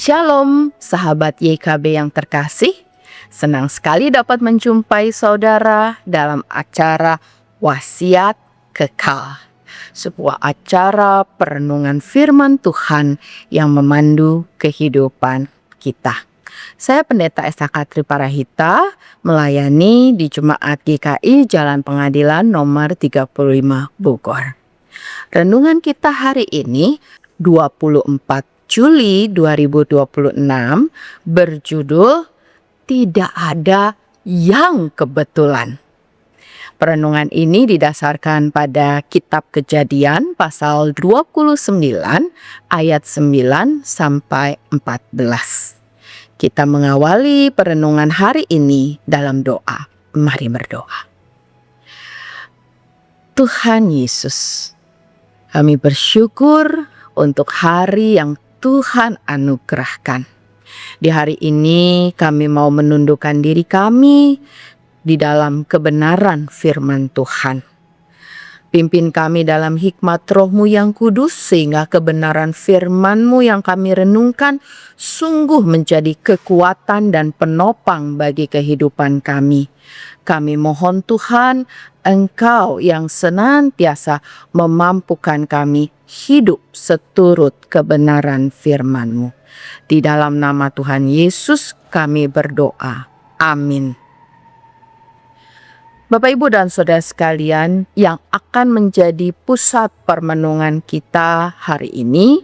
Shalom, sahabat YKB yang terkasih. Senang sekali dapat menjumpai saudara dalam acara Wasiat Kekal, sebuah acara perenungan firman Tuhan yang memandu kehidupan kita. Saya Pendeta S.H.K. Triparahita, melayani di Jemaat GKI Jalan Pengadilan nomor 35 Bogor. Renungan kita hari ini 24 Juli 2026 berjudul Tidak Ada Yang Kebetulan. Perenungan ini didasarkan pada Kitab Kejadian pasal 29 ayat 9 sampai 14. Kita mengawali perenungan hari ini dalam doa. Mari berdoa. Tuhan Yesus, kami bersyukur untuk hari yang Tuhan anugerahkan. Di hari ini kami mau menundukkan diri kami di dalam kebenaran firman Tuhan. Pimpin kami dalam hikmat Roh-Mu yang kudus, sehingga kebenaran firman-Mu yang kami renungkan sungguh menjadi kekuatan dan penopang bagi kehidupan kami. Kami mohon Tuhan, Engkau yang senantiasa memampukan kami hidup seturut kebenaran firman-Mu. Di dalam nama Tuhan Yesus kami berdoa. Amin. Bapak, Ibu, dan Saudara sekalian, yang akan menjadi pusat permenungan kita hari ini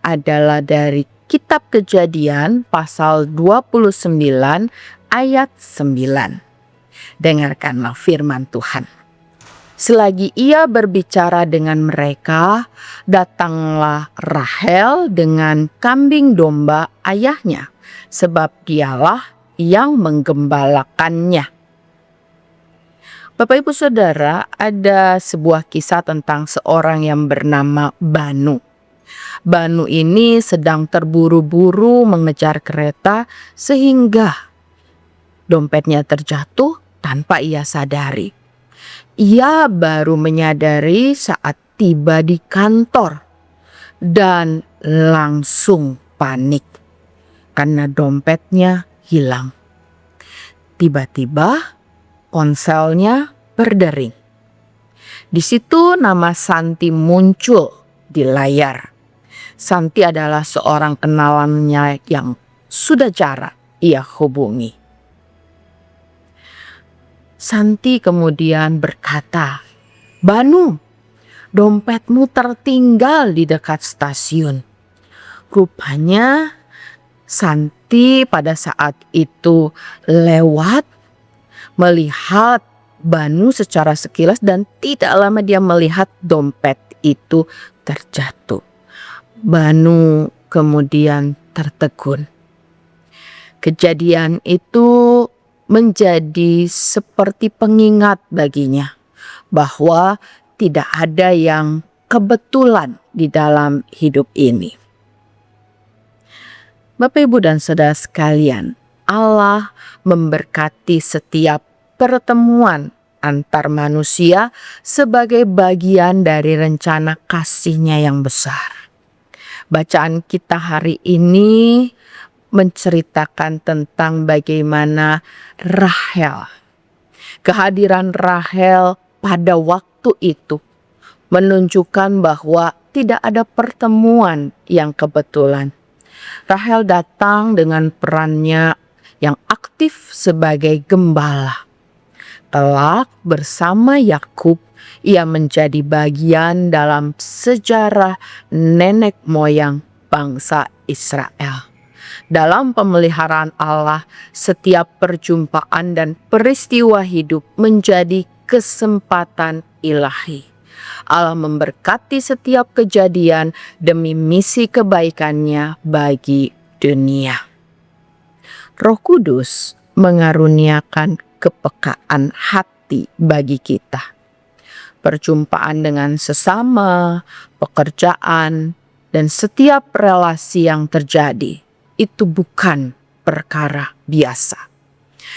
adalah dari Kitab Kejadian pasal 29 ayat 9. Dengarkanlah firman Tuhan. Selagi ia berbicara dengan mereka, datanglah Rahel dengan kambing domba ayahnya, sebab dialah yang menggembalakannya. Bapak, Ibu, Saudara, ada sebuah kisah tentang seorang yang bernama Banu. Banu ini sedang terburu-buru mengejar kereta sehingga dompetnya terjatuh tanpa ia sadari. Ia baru menyadari saat tiba di kantor dan langsung panik karena dompetnya hilang. Tiba-tiba ponselnya berdering. Di situ nama Santi muncul di layar. Santi adalah seorang kenalannya yang sudah jarang ia hubungi. Santi kemudian berkata, "Banu, dompetmu tertinggal di dekat stasiun." Rupanya Santi pada saat itu lewat, melihat Banu secara sekilas, dan tidak lama dia melihat dompet itu terjatuh. Banu kemudian tertegun. Kejadian itu menjadi seperti pengingat baginya bahwa tidak ada yang kebetulan di dalam hidup ini. Bapak, Ibu, dan Saudara sekalian, Allah memberkati setiap pertemuan antar manusia sebagai bagian dari rencana kasih-Nya yang besar. Bacaan kita hari ini menceritakan tentang bagaimana Rahel, kehadiran Rahel pada waktu itu menunjukkan bahwa tidak ada pertemuan yang kebetulan. Rahel datang dengan perannya yang aktif sebagai gembala. Kelak bersama Yakub, ia menjadi bagian dalam sejarah nenek moyang bangsa Israel. Dalam pemeliharaan Allah, setiap perjumpaan dan peristiwa hidup menjadi kesempatan ilahi. Allah memberkati setiap kejadian demi misi kebaikan-Nya bagi dunia. Roh Kudus mengaruniakan kepekaan hati bagi kita. Perjumpaan dengan sesama, pekerjaan, dan setiap relasi yang terjadi itu bukan perkara biasa.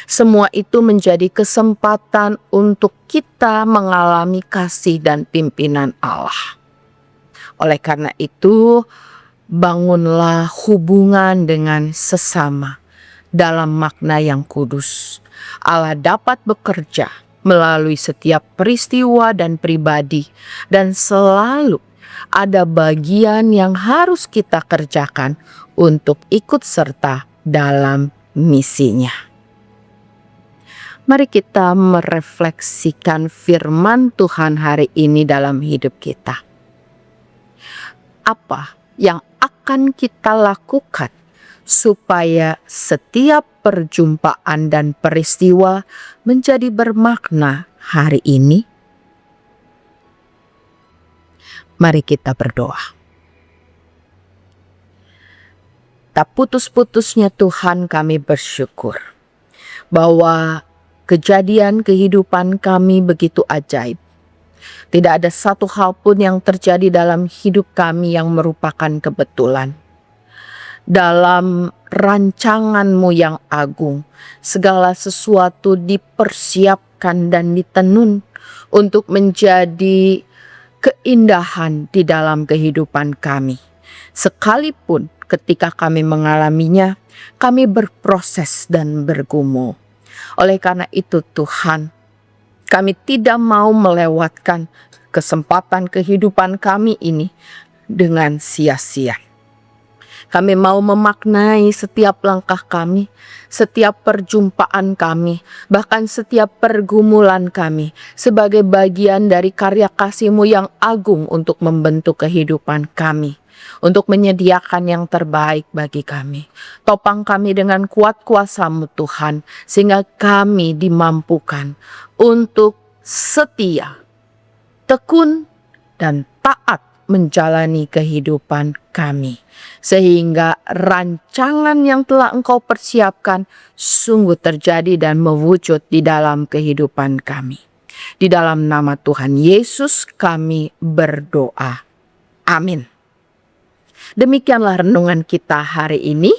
Semua itu menjadi kesempatan untuk kita mengalami kasih dan pimpinan Allah. Oleh karena itu, bangunlah hubungan dengan sesama dalam makna yang kudus. Allah dapat bekerja melalui setiap peristiwa dan pribadi, dan selalu ada bagian yang harus kita kerjakan untuk ikut serta dalam misinya. Mari kita merefleksikan firman Tuhan hari ini dalam hidup kita. Apa yang akan kita lakukan supaya setiap perjumpaan dan peristiwa menjadi bermakna hari ini? Mari kita berdoa. Tak putus-putusnya Tuhan, kami bersyukur bahwa kejadian kehidupan kami begitu ajaib. Tidak ada satu hal pun yang terjadi dalam hidup kami yang merupakan kebetulan. Dalam rancangan-Mu yang agung, segala sesuatu dipersiapkan dan ditenun untuk menjadi keindahan di dalam kehidupan kami. Sekalipun ketika kami mengalaminya, kami berproses dan bergumul. Oleh karena itu Tuhan, kami tidak mau melewatkan kesempatan kehidupan kami ini dengan sia-sia. Kami mau memaknai setiap langkah kami, setiap perjumpaan kami, bahkan setiap pergumulan kami sebagai bagian dari karya kasih-Mu yang agung untuk membentuk kehidupan kami, untuk menyediakan yang terbaik bagi kami. Topang kami dengan kuat kuasa-Mu Tuhan, sehingga kami dimampukan untuk setia, tekun, dan taat menjalani kehidupan kami, sehingga rancangan yang telah Engkau persiapkan sungguh terjadi dan mewujud di dalam kehidupan kami. Di dalam nama Tuhan Yesus kami berdoa. Amin. Demikianlah renungan kita hari ini.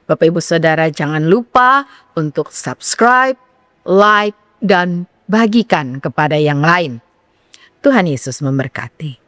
Bapak Ibu Saudara, jangan lupa untuk subscribe, like, dan bagikan kepada yang lain. Tuhan Yesus memberkati.